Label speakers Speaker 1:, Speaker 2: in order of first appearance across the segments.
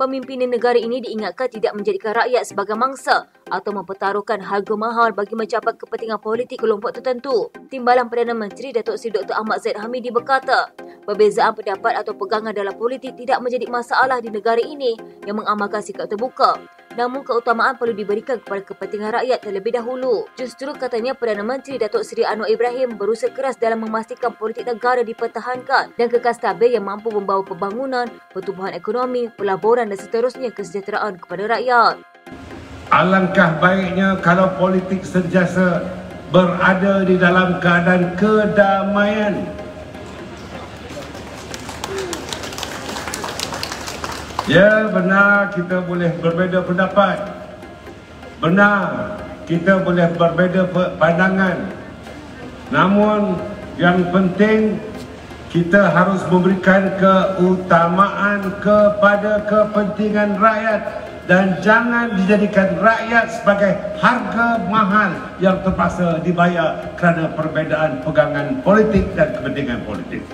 Speaker 1: Pemimpin negara ini diingatkan tidak menjadikan rakyat sebagai mangsa atau mempertaruhkan harga mahal bagi mencapai kepentingan politik kelompok tertentu. Timbalan Perdana Menteri Datuk Seri Dr. Ahmad Zahid Hamidi berkata, perbezaan pendapat atau pegangan dalam politik tidak menjadi masalah di negara ini yang mengamalkan sikap terbuka. Namun keutamaan perlu diberikan kepada kepentingan rakyat terlebih dahulu. Justru katanya Perdana Menteri Datuk Seri Anwar Ibrahim berusaha keras dalam memastikan politik negara dipertahankan dan kekal stabil yang mampu membawa pembangunan, pertumbuhan ekonomi, pelaburan dan seterusnya kesejahteraan kepada rakyat.
Speaker 2: Alangkah baiknya kalau politik sentiasa berada di dalam keadaan kedamaian. Ya, benar kita boleh berbeza pendapat. Benar kita boleh berbeza pandangan. Namun yang penting kita harus memberikan keutamaan kepada kepentingan rakyat dan jangan dijadikan rakyat sebagai harga mahal yang terpaksa dibayar kerana perbezaan pegangan politik dan kepentingan politik.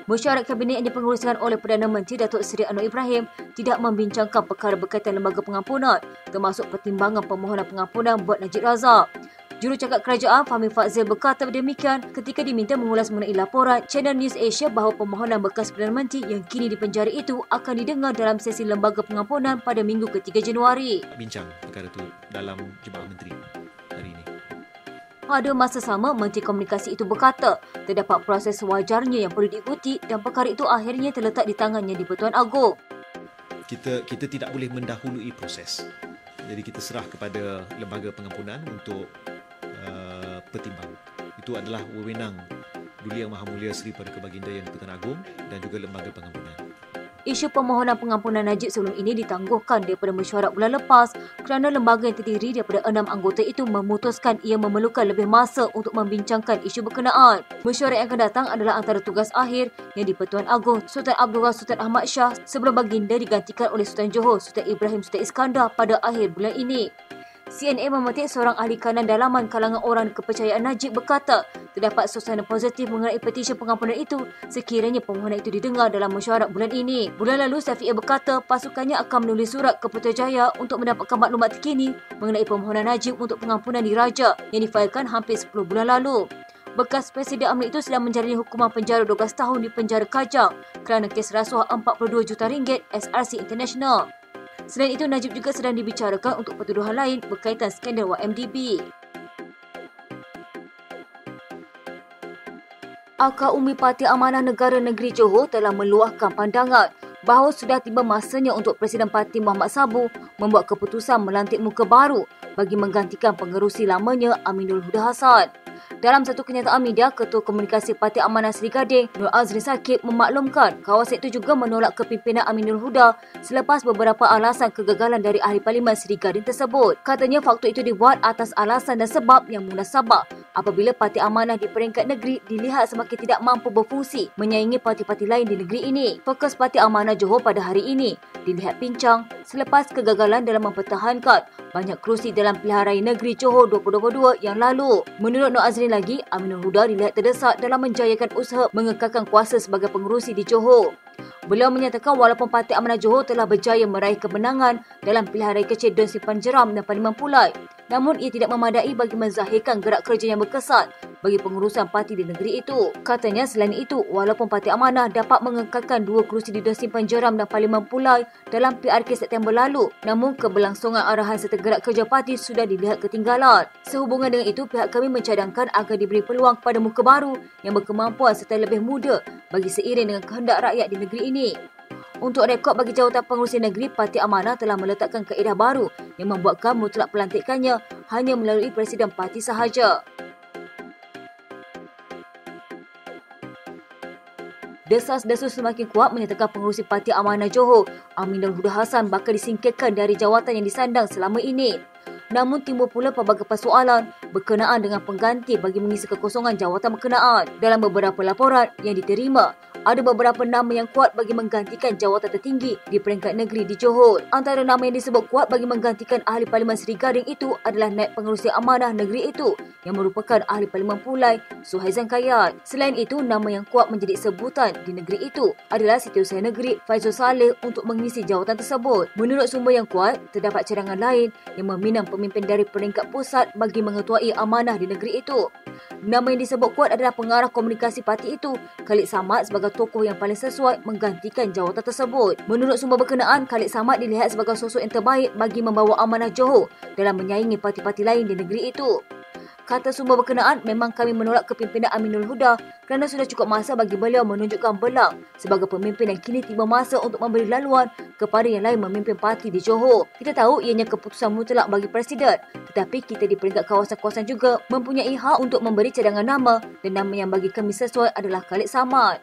Speaker 1: Mesyuarat Kabinet yang dipenguruskan oleh Perdana Menteri Datuk Seri Anwar Ibrahim tidak membincangkan perkara berkaitan lembaga pengampunan, termasuk pertimbangan permohonan pengampunan buat Najib Razak. Jurucakap Kerajaan Fahmi Fadzil berkata demikian ketika diminta mengulas mengenai laporan Channel News Asia bahawa permohonan bekas Perdana Menteri yang kini dipenjara itu akan didengar dalam sesi lembaga pengampunan pada Minggu ke-3 Januari.
Speaker 3: Bincang perkara itu dalam Jemaah Menteri hari ini.
Speaker 1: Pada masa sama, Menteri Komunikasi itu berkata, terdapat proses sewajarnya yang perlu diikuti dan perkara itu akhirnya terletak di tangannya di-Pertuan Agong.
Speaker 3: Kita tidak boleh mendahului proses. Jadi kita serah kepada lembaga pengampunan untuk pertimbang. Itu adalah wewenang Duli Yang Maha Mulia Seri Paduka Baginda Yang di-Pertuan Agong dan juga lembaga pengampunan.
Speaker 1: Isu permohonan pengampunan Najib sebelum ini ditangguhkan daripada mesyuarat bulan lepas kerana lembaga yang terdiri daripada 6 anggota itu memutuskan ia memerlukan lebih masa untuk membincangkan isu berkenaan. Mesyuarat yang akan datang adalah antara tugas akhir yang di-Pertuan Agong Sultan Abdul Rahman Sultan Ahmad Shah sebelum baginda digantikan oleh Sultan Johor Sultan Ibrahim Sultan Iskandar pada akhir bulan ini. CNN memetik seorang ahli kanan dalaman kalangan orang kepercayaan Najib berkata terdapat suasana positif mengenai petisi pengampunan itu sekiranya permohonan itu didengar dalam mesyuarat bulan ini. Bulan lalu Syafiee berkata pasukannya akan menulis surat ke Putrajaya untuk mendapatkan maklumat terkini mengenai permohonan Najib untuk pengampunan diraja yang difailkan hampir 10 bulan lalu. Bekas Presiden UMNO itu sedang menjalani hukuman penjara 12 tahun di penjara Kajang kerana kes rasuah 42 juta ringgit SRC International. Selain itu, Najib juga sedang dibicarakan untuk pertuduhan lain berkaitan skandal YMDB. Akar Umum Parti Amanah Negara Negeri Johor telah meluahkan pandangan bahawa sudah tiba masanya untuk Presiden Parti Muhammad Sabu membuat keputusan melantik muka baru bagi menggantikan pengerusi lamanya Aminul Huda Hassan. Dalam satu kenyataan media, Ketua Komunikasi Parti Amanah Seri Gading, Nur Azrin Sakib memaklumkan kawasan itu juga menolak kepimpinan Aminul Huda selepas beberapa alasan kegagalan dari Ahli Parlimen Seri Gading tersebut. Katanya faktor itu dibuat atas alasan dan sebab yang munasabah apabila Parti Amanah di peringkat negeri dilihat semakin tidak mampu berfungsi menyaingi parti-parti lain di negeri ini. Fokus Parti Amanah Johor pada hari ini dilihat pincang selepas kegagalan dalam mempertahankan banyak kerusi dalam pilihan raya negeri Johor 2022 yang lalu. Menurut Nur Azrin lagi, Aminul Huda dilihat terdesak dalam menjayakan usaha mengekalkan kuasa sebagai pengerusi di Johor. Beliau menyatakan walaupun Parti Amanah Johor telah berjaya meraih kemenangan dalam pilihan raya kecil Don Simpan Jeram dan Parlimen Pulai, namun ia tidak memadai bagi menzahirkan gerak kerja yang berkesan bagi pengurusan parti di negeri itu. Katanya selain itu, walaupun Parti Amanah dapat mengekalkan 2 kerusi di Don Simpan Jeram dan Parlimen Pulai dalam PRK September lalu, namun keberlangsungan arahan serta gerak kerja parti sudah dilihat ketinggalan. Sehubungan dengan itu, pihak kami mencadangkan agar diberi peluang kepada muka baru yang berkemampuan serta lebih muda bagi seiring dengan kehendak rakyat di negeri ini. Untuk rekod bagi jawatan pengurusi negeri, Parti Amanah telah meletakkan kaedah baru yang membuatkan mutlak pelantikannya hanya melalui Presiden Parti sahaja. Desas-desus semakin kuat menyatakan pengurusi Parti Amanah Johor, Aminul Huda Hassan bakal disingkirkan dari jawatan yang disandang selama ini. Namun timbul pula pelbagai persoalan berkenaan dengan pengganti bagi mengisi kekosongan jawatan berkenaan. Dalam beberapa laporan yang diterima, Ada beberapa nama yang kuat bagi menggantikan jawatan tertinggi di peringkat negeri di Johor. Antara nama yang disebut kuat bagi menggantikan Ahli Parlimen Seri Gading itu adalah Naib Pengerusi Amanah Negeri itu yang merupakan Ahli Parlimen Pulai, Suhaizan Kayat. Selain itu, nama yang kuat menjadi sebutan di negeri itu adalah Setiausaha Negeri Faizul Saleh untuk mengisi jawatan tersebut. Menurut sumber yang kuat, terdapat cadangan lain yang meminang pemimpin dari peringkat pusat bagi mengetuai amanah di negeri itu. Nama yang disebut kuat adalah pengarah komunikasi parti itu, Khalid Samad, sebagai tokoh yang paling sesuai menggantikan jawatan tersebut. Menurut sumber berkenaan, Khalid Samad dilihat sebagai sosok yang terbaik bagi membawa amanah Johor dalam menyaingi parti-parti lain di negeri itu. Kata sumber berkenaan, memang kami menolak kepimpinan Aminul Huda kerana sudah cukup masa bagi beliau menunjukkan belang sebagai pemimpin yang kini tiba masa untuk memberi laluan kepada yang lain memimpin parti di Johor. Kita tahu ianya keputusan mutlak bagi Presiden, tetapi kita di peringkat kawasan-kawasan juga mempunyai hak untuk memberi cadangan nama dan nama yang bagi kami sesuai adalah Khalid Samad.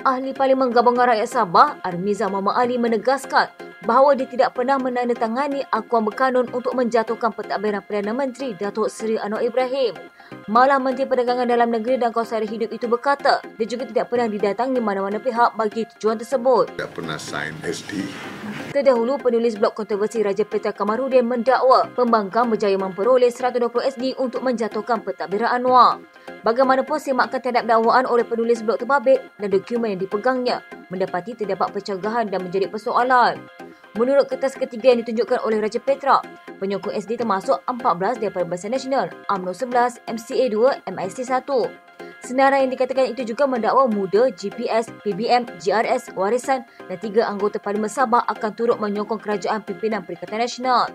Speaker 1: Ahli Parlimen Gabungan Rakyat Sabah, Armiza Muhammad Ali menegaskan bahawa dia tidak pernah menandatangani akuan berkanun untuk menjatuhkan pentadbiran Perdana Menteri Datuk Seri Anwar Ibrahim. Malah Menteri Perdagangan Dalam Negeri dan Kawasan Hidup itu berkata, dia juga tidak pernah didatangi mana-mana pihak bagi tujuan tersebut.
Speaker 4: Tidak pernah sign SD.
Speaker 1: Terdahulu, penulis blog kontroversi Raja Petra Kamarudin mendakwa pembangkang berjaya memperoleh 120 SD untuk menjatuhkan pentadbiran Anwar. Bagaimanapun, semakan terhadap dakwaan oleh penulis blog terbabit dan dokumen yang dipegangnya mendapati terdapat pencegahan dan menjadi persoalan. Menurut kertas ketiga yang ditunjukkan oleh Raja Petra, penyokong SD termasuk 14 daripada Barisan Nasional, UMNO 11, MCA 2, MIC 1. Senarai yang dikatakan itu juga mendakwa Muda, GPS, PBM, GRS, Warisan dan 3 anggota Parlimen Sabah akan turut menyokong kerajaan pimpinan Perikatan Nasional.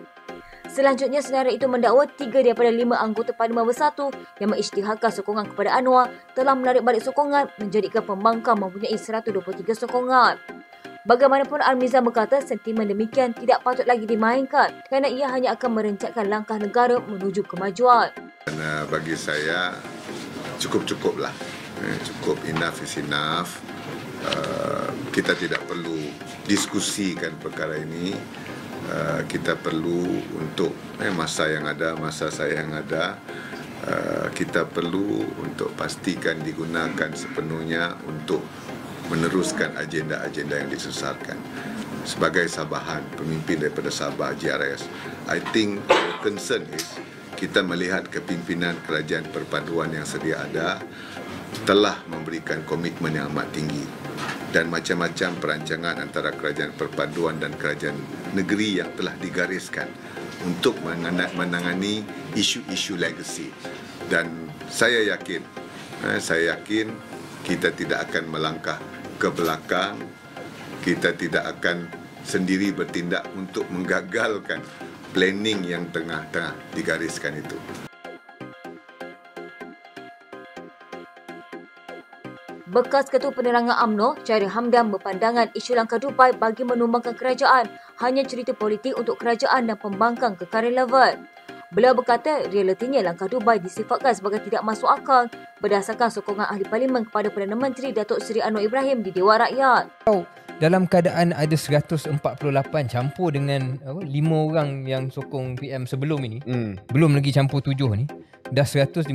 Speaker 1: Selanjutnya, senarai itu mendakwa 3 daripada 5 anggota Parlimen Bersatu yang mengisytiharkan sokongan kepada Anwar telah menarik balik sokongan menjadikan pembangkang mempunyai 123 sokongan. Bagaimanapun, Armiza berkata sentimen demikian tidak patut lagi dimainkan kerana ia hanya akan merencatkan langkah negara menuju kemajuan.
Speaker 4: Dan bagi saya cukup-cukuplah. Cukup, enough is enough. Kita tidak perlu diskusikan perkara ini. Kita perlu untuk masa yang ada, masa saya yang ada, kita perlu untuk pastikan digunakan sepenuhnya untuk meneruskan agenda-agenda yang disusarkan. Sebagai Sabahan, pemimpin daripada Sabah GRS, I think the concern is kita melihat kepimpinan kerajaan perpaduan yang sedia ada telah memberikan komitmen yang amat tinggi dan macam-macam perancangan antara kerajaan perpaduan dan kerajaan negeri yang telah digariskan untuk menangani isu-isu legacy. Dan saya yakin kita tidak akan melangkah ke belakang, kita tidak akan sendiri bertindak untuk menggagalkan planning yang tengah-tengah digariskan itu.
Speaker 1: Bekas Ketua Penerangan UMNO, Chairil Hamdan berpandangan isu langkah Dubai bagi menumbangkan kerajaan hanya cerita politik untuk kerajaan dan pembangkang ke current level. Beliau berkata realitinya langkah Dubai disifatkan sebagai tidak masuk akal berdasarkan sokongan Ahli Parlimen kepada Perdana Menteri Datuk Seri Anwar Ibrahim di Dewan Rakyat.
Speaker 5: Dalam keadaan ada 148 campur dengan 5 orang yang sokong PM sebelum ini, belum lagi campur 7 ni, dah 153.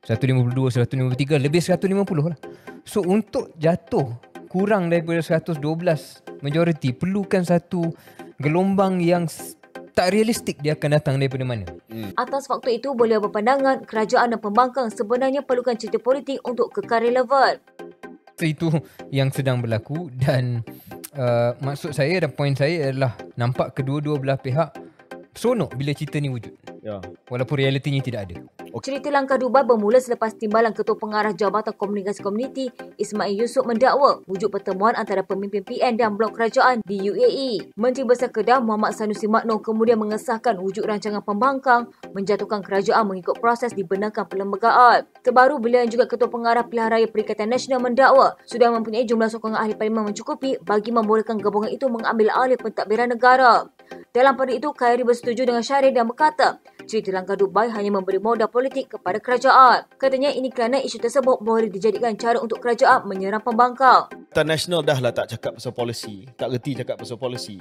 Speaker 5: 152, 153, lebih 150 lah. So untuk jatuh kurang daripada 112 majoriti, perlukan satu gelombang yang tak realistik dia akan datang daripada mana.
Speaker 1: Atas faktor itu, beliau berpandangan kerajaan dan pembangkang sebenarnya perlukan cerita politik untuk ke current level.
Speaker 5: Itu yang sedang berlaku dan maksud saya dan poin saya adalah nampak kedua-dua belah pihak seronok bila cerita ni wujud. Ya. Walaupun realitinya tidak ada.
Speaker 1: Cerita langkah Dubai bermula selepas timbalan Ketua Pengarah Jabatan Komunikasi Komuniti Ismail Yusof mendakwa wujud pertemuan antara pemimpin PN dan blok kerajaan di UAE. Menteri Besar Kedah Muhammad Sanusi Makno kemudian mengesahkan wujud rancangan pembangkang menjatuhkan kerajaan mengikut proses dibenarkan perlembagaan. Terbaru, beliau yang juga Ketua Pengarah Pilihan Raya Perikatan Nasional mendakwa sudah mempunyai jumlah sokongan ahli parlimen mencukupi bagi membolehkan gabungan itu mengambil alih pentadbiran negara. Dalam pada itu, Khairi bersetuju dengan Syarif dan berkata cerita langkah Dubai hanya memberi modal politik kepada kerajaan. Katanya ini kerana isu tersebut boleh dijadikan cara untuk kerajaan menyerang pembangkang.
Speaker 6: Nasional dah lah tak cakap pasal polisi, tak reti cakap pasal polisi.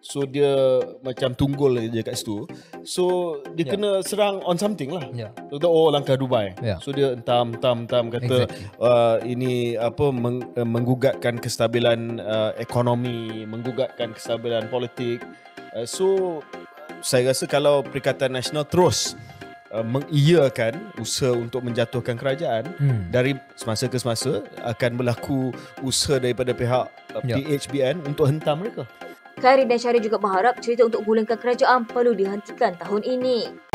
Speaker 6: So dia macam tunggul je kat situ. So dia kena serang on something lah. Kata langkah Dubai. So dia entam kata ini apa menggugatkan kestabilan ekonomi, menggugatkan kestabilan politik. So saya rasa kalau Perikatan Nasional terus mengiyakan usaha untuk menjatuhkan kerajaan, dari semasa ke semasa akan berlaku usaha daripada pihak PHBN untuk hentam mereka.
Speaker 1: Khairy dan Syahrir juga berharap cerita untuk gulingkan kerajaan perlu dihentikan tahun ini.